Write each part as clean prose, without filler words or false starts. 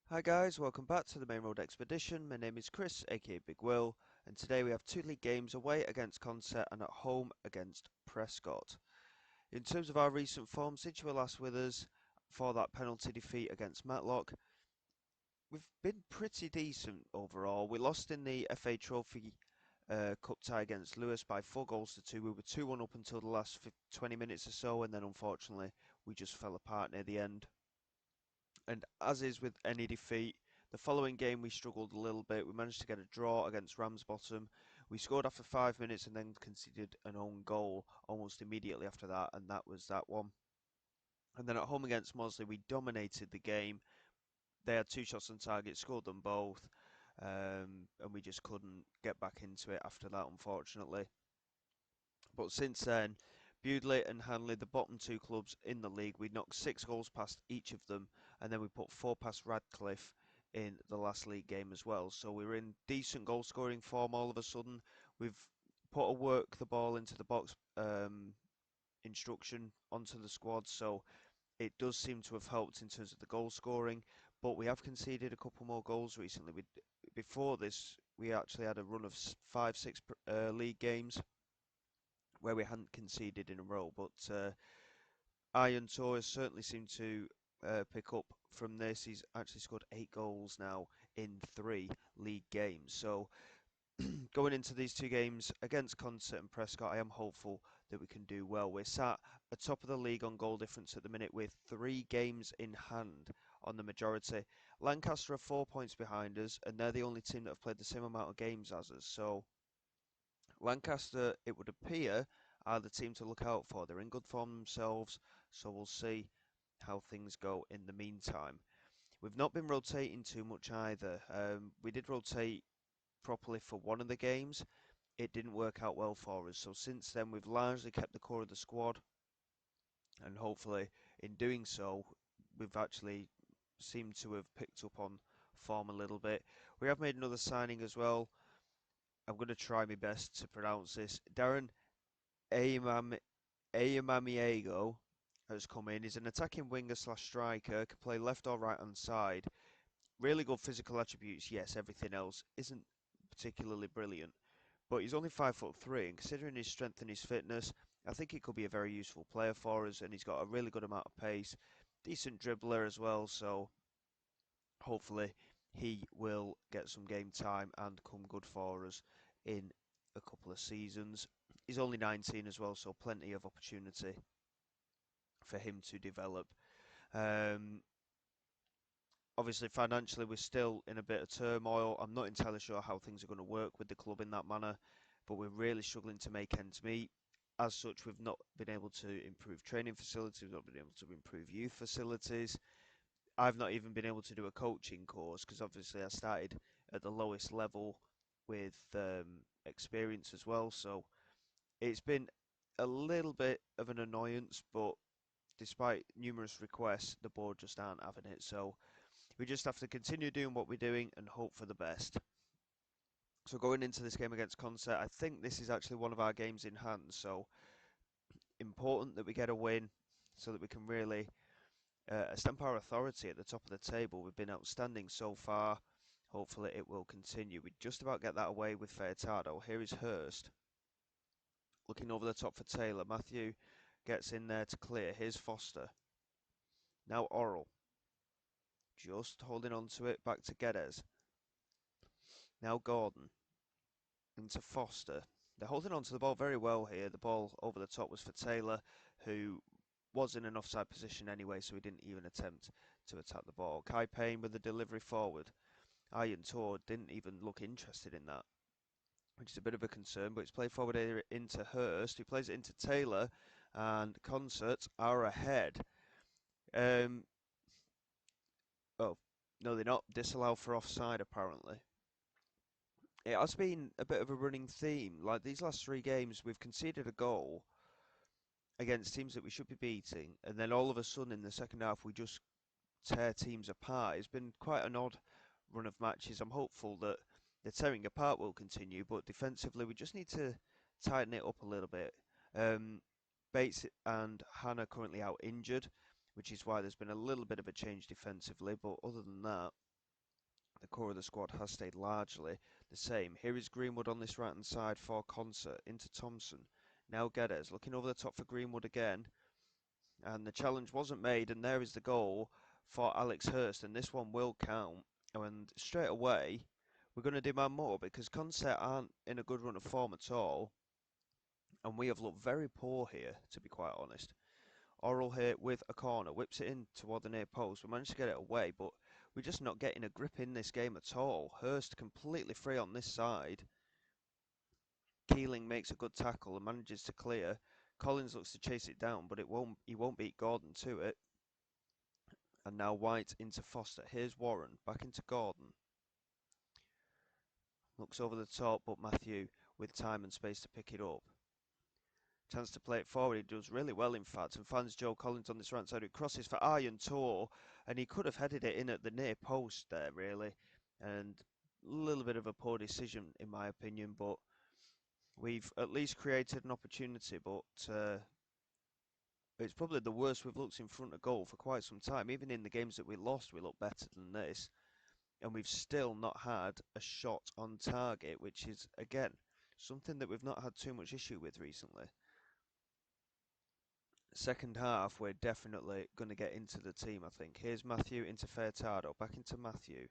Hi guys, welcome back to the Main Road Expedition. My name is Chris, aka Big Will, and today we have two league games away against Consett and at home against Prescott. In terms of our recent form, since you were last with us for that penalty defeat against Matlock, we've been pretty decent overall. We lost in the FA Trophy Cup tie against Lewis by 4 goals to 2. We were 2-1 up until the last 20 minutes or so, and then unfortunately we just fell apart near the end. And as is with any defeat, the following game we struggled a little bit. We managed to get a draw against Ramsbottom. We scored after 5 minutes and then conceded an own goal almost immediately after that, and that was that one. And then at home against Mosley, we dominated the game. They had two shots on target, scored them both, and we just couldn't get back into it after that, unfortunately. But since then, Bewdley and Hanley, the bottom two clubs in the league, we knocked 6 goals past each of them, and then we put 4 past Radcliffe in the last league game as well. So we're in decent goal scoring form all of a sudden. We've put a work the ball into the box instruction onto the squad, so it does seem to have helped in terms of the goal scoring. But we have conceded a couple more goals recently. Before this, we actually had a run of 5, 6 league games where we hadn't conceded in a row. But Iron Tour certainly seemed to pick up from this. He's actually scored 8 goals now in 3 league games. So going into these two games against Consett and Prescott, I am hopeful that we can do well. We're sat atop of the league on goal difference at the minute with 3 games in hand on the majority. Lancaster are 4 points behind us, and they're the only team that have played the same amount of games as us. So Lancaster, it would appear, are the team to look out for. They're in good form themselves, so we'll see how things go in the meantime. We've not been rotating too much either. We did rotate properly for one of the games. It didn't work out well for us, so since then we've largely kept the core of the squad, and hopefully in doing so, we've actually seemed to have picked up on form a little bit. We have made another signing as well. I'm going to try my best to pronounce this. Darren Ayamamiego has come in. He's an attacking winger slash striker, can play left or right hand side. Really good physical attributes, yes, everything else isn't particularly brilliant. But he's only 5'3", and considering his strength and his fitness, I think he could be a very useful player for us, and he's got a really good amount of pace, decent dribbler as well, so hopefully he will get some game time and come good for us in a couple of seasons. He's only 19 as well, so plenty of opportunity for him to develop. Um, Obviously, financially, we're still in a bit of turmoil. I'm not entirely sure how things are going to work with the club in that manner, but we're really struggling to make ends meet. As such, we've not been able to improve training facilities, we've not been able to improve youth facilities. I've not even been able to do a coaching course because obviously I started at the lowest level with experience as well. So it's been a little bit of an annoyance, but despite numerous requests, the board just aren't having it. So we just have to continue doing what we're doing and hope for the best. So going into this game against Consett, I think this is actually one of our games in hand. So important that we get a win so that we can really stamp our authority at the top of the table. We've been outstanding so far. Hopefully it will continue. We just about get that away with Furtado. Here is Hurst looking over the top for Taylor. Matthew gets in there to clear. Here's Foster. Now Oral. Just holding on to it. Back to Geddes. Now Gordon. Into Foster. They're holding on to the ball very well here. The ball over the top was for Taylor, who was in an offside position anyway, so he didn't even attempt to attack the ball. Kai Payne with the delivery forward. Iron Tor didn't even look interested in that, which is a bit of a concern, but it's played forward here into Hurst, who plays it into Taylor, and Consett are ahead. Um, oh, no, they're not. Disallowed for offside, apparently. It has been a bit of a running theme. Like these last 3 games, we've conceded a goal against teams that we should be beating, and then all of a sudden in the second half, we just tear teams apart. It's been quite an odd run of matches. I'm hopeful that the tearing apart will continue, but defensively, we just need to tighten it up a little bit. Um, Bates and Hannah currently out injured, which is why there's been a little bit of a change defensively. But other than that, The core of the squad has stayed largely the same. Here is Greenwood on this right hand side for Consett into Thompson. Now Geddes looking over the top for Greenwood again. And the challenge wasn't made, and there is the goal for Alex Hurst, and this one will count. And straight away, we're going to demand more because Consett aren't in a good run of form at all, and we have looked very poor here, to be quite honest. Oral here with a corner, whips it in toward the near post. We managed to get it away, but we're just not getting a grip in this game at all. Hurst completely free on this side. Keeling makes a good tackle and manages to clear. Collins looks to chase it down, but he won't beat Gordon to it. And now White into Foster. Here's Warren, back into Gordon. Looks over the top, but Matthew with time and space to pick it up. Chance to play it forward. He does really well, in fact, and finds Joe Collins on this right side, who crosses for Iron Tour, and he could have headed it in at the near post there, really. And a little bit of a poor decision, in my opinion, but we've at least created an opportunity, but it's probably the worst we've looked in front of goal for quite some time. Even in the games that we lost, we looked better than this. And we've still not had a shot on target, which is, again, something that we've not had too much issue with recently. Second half, we're definitely going to get into the team, I think. Here's Matthew into Furtado, back into Matthew.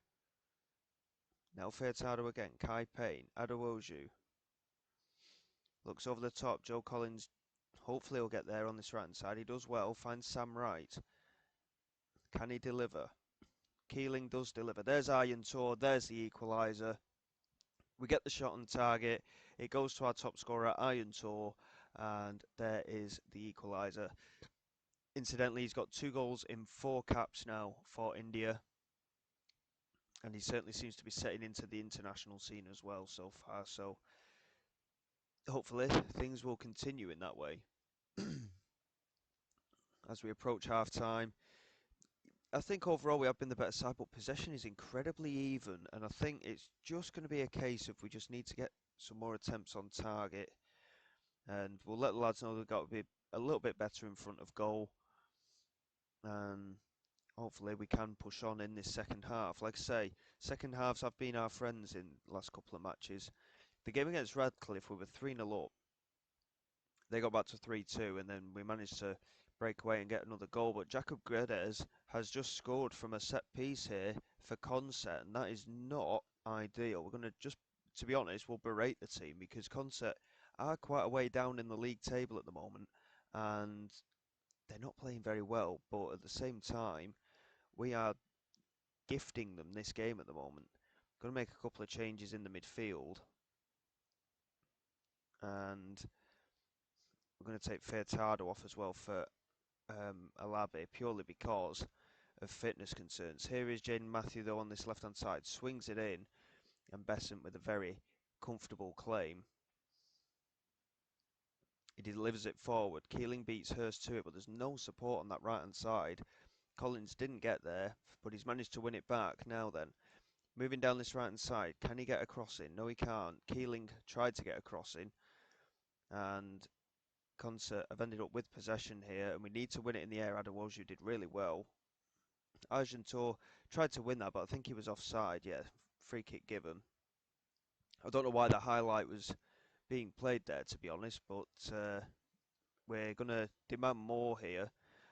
Now Furtado again, Kai Payne, Adewoju. Looks over the top, Joe Collins, hopefully he'll get there on this right hand side. He does well, finds Sam Wright. Can he deliver? Keeling does deliver. There's Iron Tour, there's the equaliser. We get the shot on target. It goes to our top scorer, Iron Tour, and there is the equaliser. Incidentally, he's got 2 goals in 4 caps now for India, and he certainly seems to be setting into the international scene as well so far. So hopefully things will continue in that way. As we approach half time, I think overall we have been the better side, but possession is incredibly even, and I think it's just going to be a case of we just need to get some more attempts on target, and we'll let the lads know they've got to be a little bit better in front of goal, and hopefully we can push on in this second half. Like I say, second halves have been our friends in the last couple of matches. The game against Radcliffe, we were 3-0 up. They got back to 3-2, and then we managed to break away and get another goal. But Jacob Guedes has just scored from a set piece here for Consett, and that is not ideal. We're going to just, to be honest, we'll berate the team because Consett are quite a way down in the league table at the moment, and they're not playing very well. But at the same time, we are gifting them this game at the moment. Going to make a couple of changes in the midfield, and we're going to take Furtado off as well for Alabe, purely because of fitness concerns. Here is Jaden Matthew though on this left hand side, swings it in, and Besant with a very comfortable claim. He delivers it forward. Keeling beats Hurst to it, but there's no support on that right hand side. Collins didn't get there, but he's managed to win it back. Now then, moving down this right hand side, can he get a crossing? No, he can't. Keeling tried to get a crossing, and Consett have ended up with possession here, and we need to win it in the air. Adewoju did really well. Argentor tried to win that, but I think he was offside. Yeah, free kick given. I don't know why the highlight was being played there, to be honest, but we're going to demand more here.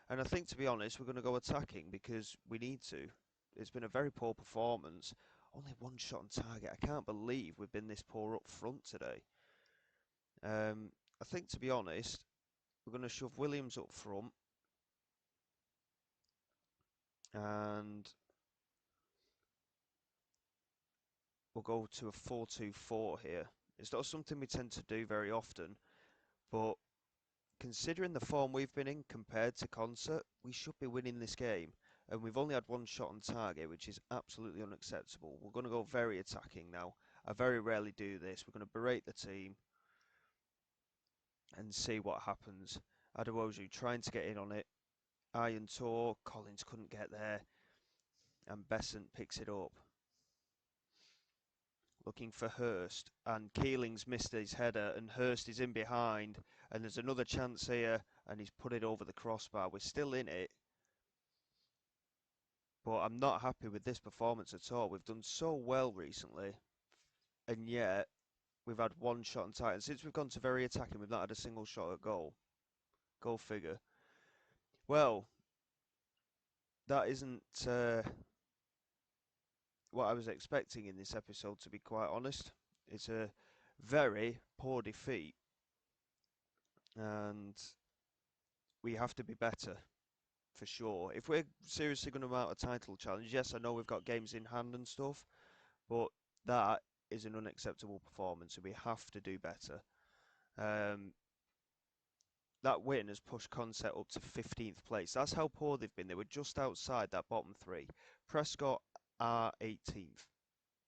And I think, to be honest, we're going to go attacking because we need to. It's been a very poor performance. Only 1 shot on target. I can't believe we've been this poor up front today. I think, to be honest, we're going to shove Williams up front. And we'll go to a 4-2-4 here. It's not something we tend to do very often, but considering the form we've been in compared to Consett, we should be winning this game. And we've only had 1 shot on target, which is absolutely unacceptable. We're going to go very attacking now. I very rarely do this. We're going to berate the team and see what happens. Adewoju trying to get in on it. Iron Tour, Collins couldn't get there. And Besant picks it up. Looking for Hurst, and Keeling's missed his header, and Hurst is in behind, and there's another chance here, and he's put it over the crossbar. We're still in it. But I'm not happy with this performance at all. We've done so well recently, and yet we've had one shot on target. And since we've gone to very attacking, we've not had a single shot at goal. Goal figure. Well, that isn't what I was expecting in this episode, to be quite honest. It's a very poor defeat, and we have to be better for sure. If we're seriously going to mount a title challenge, yes, I know we've got games in hand and stuff, but that is an unacceptable performance, and we have to do better. Um, that win has pushed Consett up to 15th place. That's how poor they've been. They were just outside that bottom three. Prescott are 18th.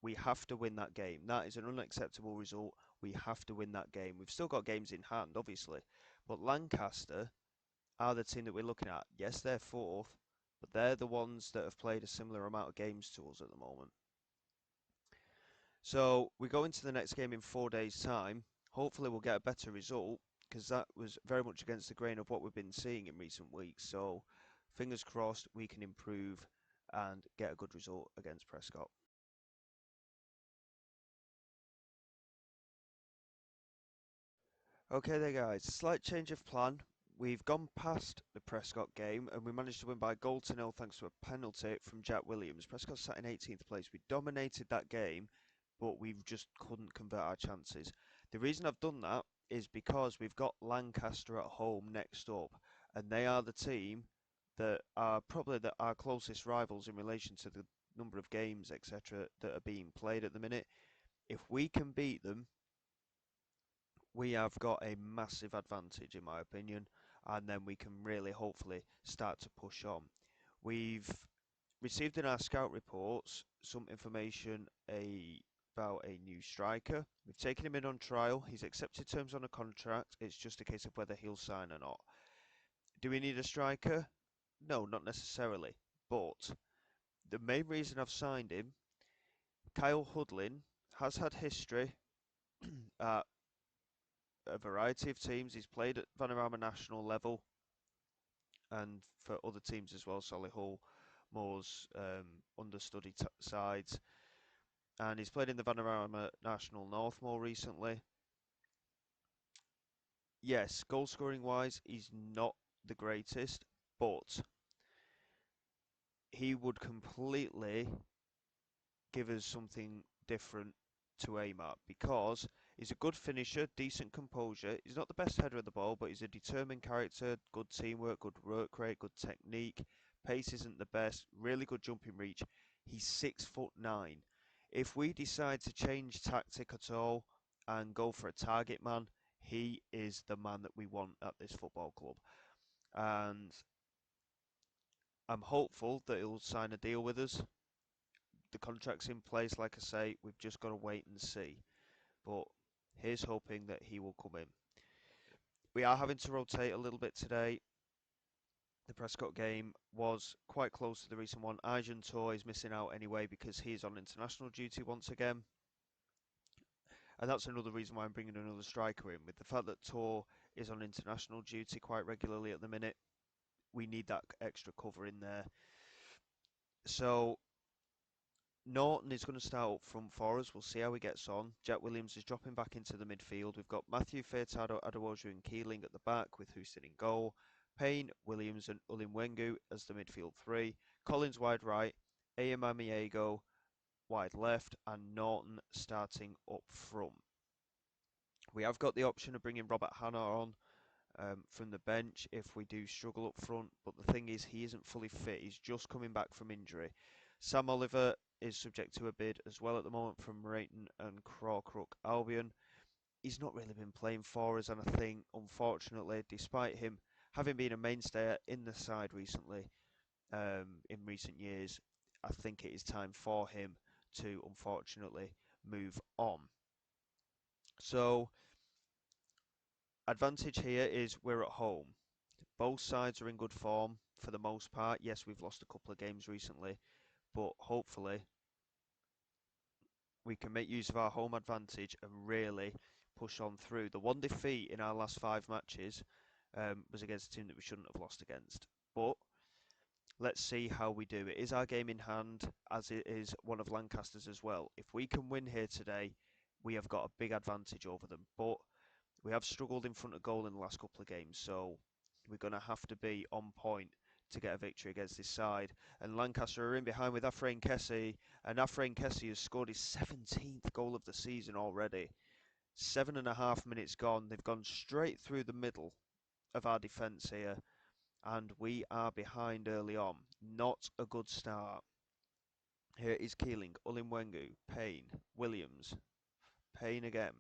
We have to win that game. That is an unacceptable result. We have to win that game. We've still got games in hand, obviously, but Lancaster are the team that we're looking at. Yes, they're fourth, but they're the ones that have played a similar amount of games to us at the moment. So we go into the next game in 4 days' time. Hopefully we'll get a better result, because that was very much against the grain of what we've been seeing in recent weeks. So fingers crossed we can improve and get a good result against Prescott. Okay there guys, slight change of plan. We've gone past the Prescott game and we managed to win by a goal to nil thanks to a penalty from Jack Williams. Prescott sat in 18th place. We dominated that game, but we just couldn't convert our chances. The reason I've done that is because we've got Lancaster at home next up, and they are the team that are probably our closest rivals in relation to the number of games, etc., that are being played at the minute. If we can beat them, we have got a massive advantage, in my opinion, and then we can really hopefully start to push on. We've received in our scout reports some information about a new striker. We've taken him in on trial. He's accepted terms on a contract. It's just a case of whether he'll sign or not. Do we need a striker? No, not necessarily. But the main reason I've signed him, Kyle Hudlin, has had history at a variety of teams. He's played at Vanarama national level and for other teams as well, Solihull, Moors, understudy sides. And he's played in the Vanarama National North more recently. Yes, goal scoring wise, he's not the greatest, but he would completely give us something different to aim at, because he's a good finisher, decent composure. He's not the best header of the ball, but he's a determined character, good teamwork, good work rate, good technique. Pace isn't the best, really good jumping reach. He's 6'9". If we decide to change tactic at all and go for a target man, he is the man that we want at this football club. And I'm hopeful that he'll sign a deal with us. The contract's in place, like I say, we've just got to wait and see. But here's hoping that he will come in. We are having to rotate a little bit today. The Prescott game was quite close to the recent one. Arjun Tor is missing out anyway because he is on international duty once again. And that's another reason why I'm bringing another striker in. With the fact that Tor is on international duty quite regularly at the minute, we need that extra cover in there. So Norton is going to start up front for us. We'll see how he gets on. Jack Williams is dropping back into the midfield. We've got Matthew Furtado, Adewoju and Keeling at the back with Houston in goal. Payne, Williams and Ulimwengu as the midfield three. Collins wide right. Ayamamiego wide left. And Norton starting up front. We have got the option of bringing Robert Hannah on from the bench if we do struggle up front. But the thing is, he isn't fully fit. He's just coming back from injury. Sam Oliver is subject to a bid as well at the moment from Rayton and Crawcrook Albion. He's not really been playing for us, and I think, unfortunately, despite him having been a mainstay in the side recently, in recent years, I think it is time for him to, unfortunately, move on. So, advantage here is we're at home. Both sides are in good form for the most part. Yes, we've lost a couple of games recently, but hopefully we can make use of our home advantage and really push on through. The one defeat in our last 5 matches was against a team that we shouldn't have lost against. But Let's see how we do. It is our game in hand, as it is one of Lancaster's as well. If we can win here today, we have got a big advantage over them. But we have struggled in front of goal in the last couple of games, so we're going to have to be on point to get a victory against this side. And Lancaster are in behind with Afrain Kessie, and Afrain Kessie has scored his 17th goal of the season already. 7.5 minutes gone. They've gone straight through the middle of our defence here, and we are behind early on. Not a good start. Here is Keeling, Ulimwengu, Payne, Williams, Payne again.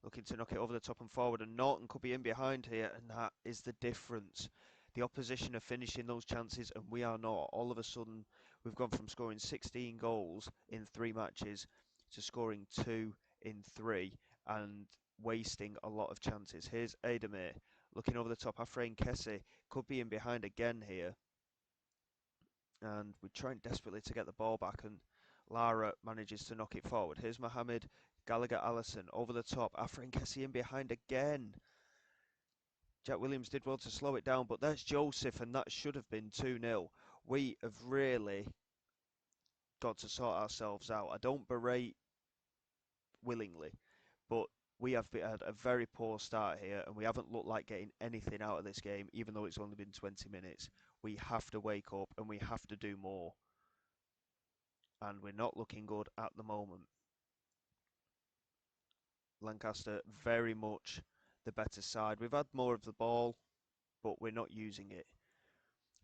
Looking to knock it over the top and forward, and Norton could be in behind here, and that is the difference. The opposition are finishing those chances, and we are not. All of a sudden, we've gone from scoring 16 goals in 3 matches to scoring 2 in 3 and wasting a lot of chances. Here's Ademir looking over the top. Afrain Kessie could be in behind again here, and we're trying desperately to get the ball back, and Lara manages to knock it forward. Here's Mohamed Gallagher Allison over the top. Afrain Kessie in behind again. Jack Williams did well to slow it down, but there's Joseph, and that should have been 2-0. We have really got to sort ourselves out. I don't berate willingly, but we have had a very poor start here, and we haven't looked like getting anything out of this game, even though it's only been 20 minutes. We have to wake up, and we have to do more. And we're not looking good at the moment. Lancaster very much the better side. We've had more of the ball, but we're not using it.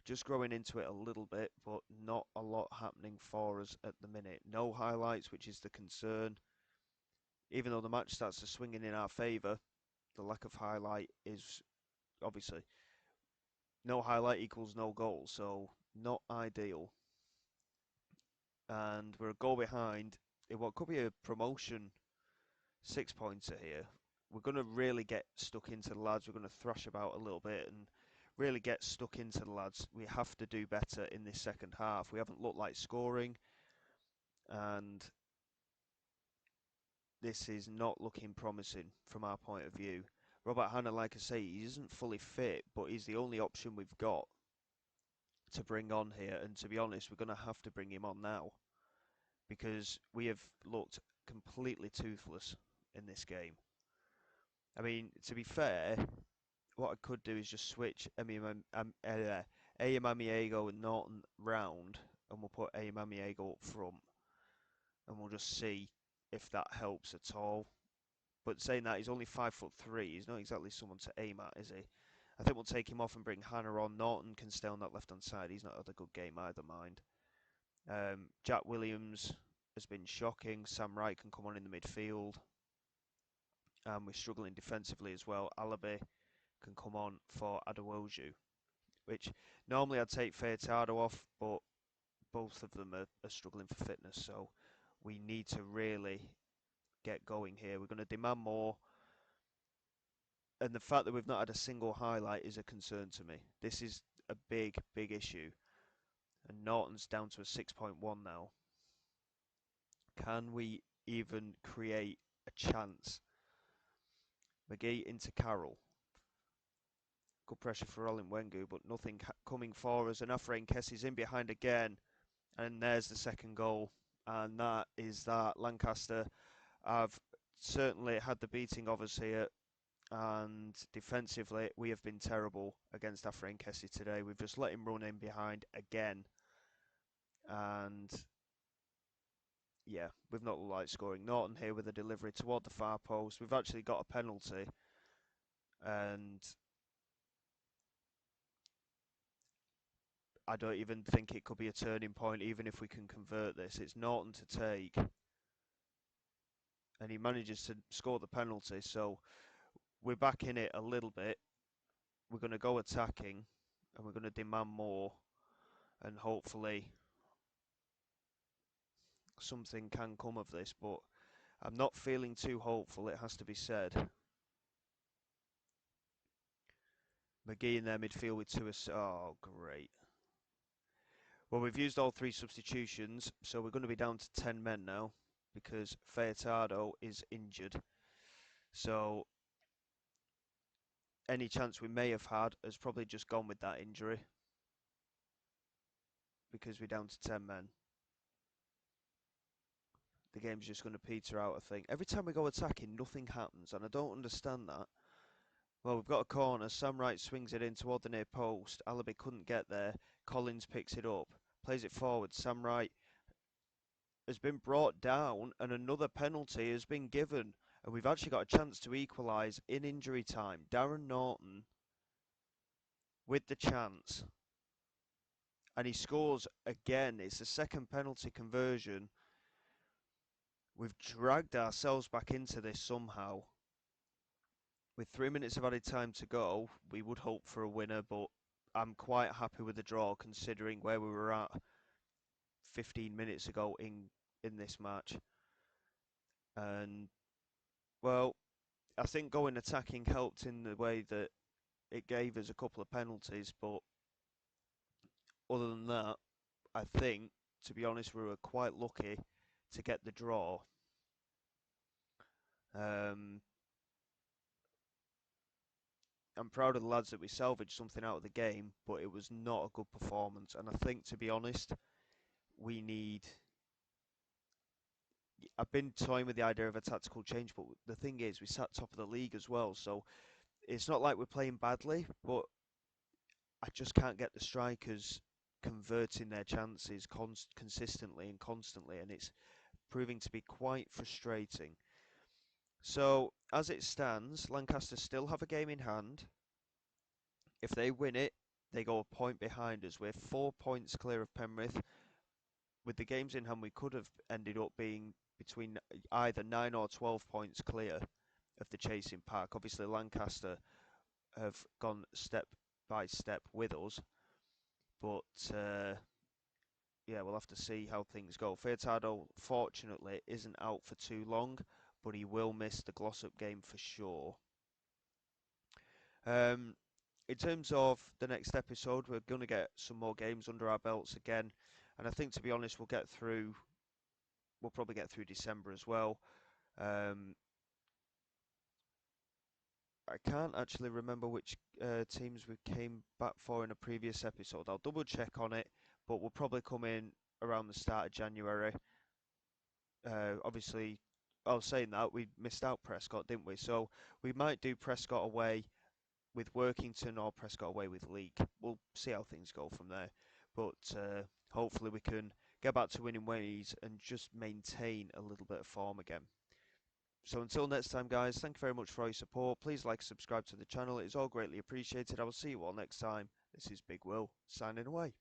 Just growing into it a little bit, but not a lot happening for us at the minute. No highlights, which is the concern. Even though the match starts to swing in our favour, the lack of highlight is obviously no highlight equals no goal, so not ideal. And we're a goal behind in what could be a promotion 6-pointer here. We're going to really get stuck into the lads. We're going to thrash about a little bit and really get stuck into the lads. We have to do better in this second half. We haven't looked like scoring, and this is not looking promising from our point of view. Robert Hanna, like I say, he isn't fully fit, but he's the only option we've got to bring on here. And to be honest, we're going to have to bring him on now because we have looked completely toothless in this game. I mean, to be fair, what I could do is just switch Ayamamiego and Norton round, and we'll put Ayamamiego up front, and we'll just see if that helps at all. But saying that, he's only 5'3". He's not exactly someone to aim at, is he? I think we'll take him off and bring Hannah on. Norton can stay on that left-hand side. He's not had a good game either, mind. Jack Williams has been shocking. Sam Wright can come on in the midfield. And we're struggling defensively as well. Alabi can come on for Adewoju, which normally I'd take Furtado off, but both of them are struggling for fitness, so we need to really get going here. We're going to demand more, and the fact that we've not had a single highlight is a concern to me. This is a big, big issue, and Norton's down to a 6.1 now. Can we even create a chance? McGee into Carroll. Good pressure for Ulimwengu, but nothing coming for us. And Afrain Kessie's in behind again. And there's the second goal. And that is that. Lancaster have certainly had the beating of us here. And defensively, we have been terrible against Afrain Kessie today. We've just let him run in behind again. And yeah, we've not looked like scoring. Norton here with a delivery toward the far post. We've actually got a penalty. And I don't even think it could be a turning point, even if we can convert this. It's Norton to take. And he manages to score the penalty. So we're back in it a little bit. We're going to go attacking. And we're going to demand more. And hopefully something can come of this. But I'm not feeling too hopeful, it has to be said. McGee in their midfield with 2 assists. Oh, great. Well, we've used all 3 substitutions, so we're going to be down to 10 men now because Furtado is injured. So any chance we may have had has probably just gone with that injury. because we're down to 10 men. The game's just going to peter out, I think. Every time we go attacking, nothing happens, and I don't understand that. Well, we've got a corner. Sam Wright swings it in toward the near post. Alabi couldn't get there. Collins picks it up, plays it forward. Sam Wright has been brought down, and another penalty has been given. And we've actually got a chance to equalise in injury time. Darren Norton with the chance. And he scores again. It's the second penalty conversion. We've dragged ourselves back into this somehow. With 3 minutes of added time to go, we would hope for a winner, but I'm quite happy with the draw considering where we were at 15 minutes ago in this match. And, well, I think going attacking helped in the way that it gave us a couple of penalties, but other than that, I think, to be honest, we were quite lucky to get the draw. I'm proud of the lads that we salvaged something out of the game, but it was not a good performance. And I think, to be honest, we need. I've been toying with the idea of a tactical change, but the thing is, we sat top of the league as well, so it's not like we're playing badly, but I just can't get the strikers converting their chances consistently and constantly, and it's proving to be quite frustrating. So, as it stands, Lancaster still have a game in hand. If they win it, they go a point behind us. We're 4 points clear of Penrith. With the games in hand, we could have ended up being between either 9 or 12 points clear of the chasing pack. Obviously, Lancaster have gone step by step with us, but yeah, we'll have to see how things go. Furtado, fortunately, isn't out for too long, but he will miss the Glossop game for sure. In terms of the next episode, we're going to get some more games under our belts again, and I think, to be honest, we'll probably get through December as well. Um, I can't actually remember which teams we came back for in a previous episode. I'll double check on it, but we'll probably come in around the start of January. Obviously, I was saying that we missed out Prescott, didn't we? So we might do Prescott away with Workington or Prescott away with League. We'll see how things go from there. But hopefully we can get back to winning ways and just maintain a little bit of form again. So until next time, guys, thank you very much for all your support. Please like and subscribe to the channel. It is all greatly appreciated. I will see you all next time. This is Big Will, signing away.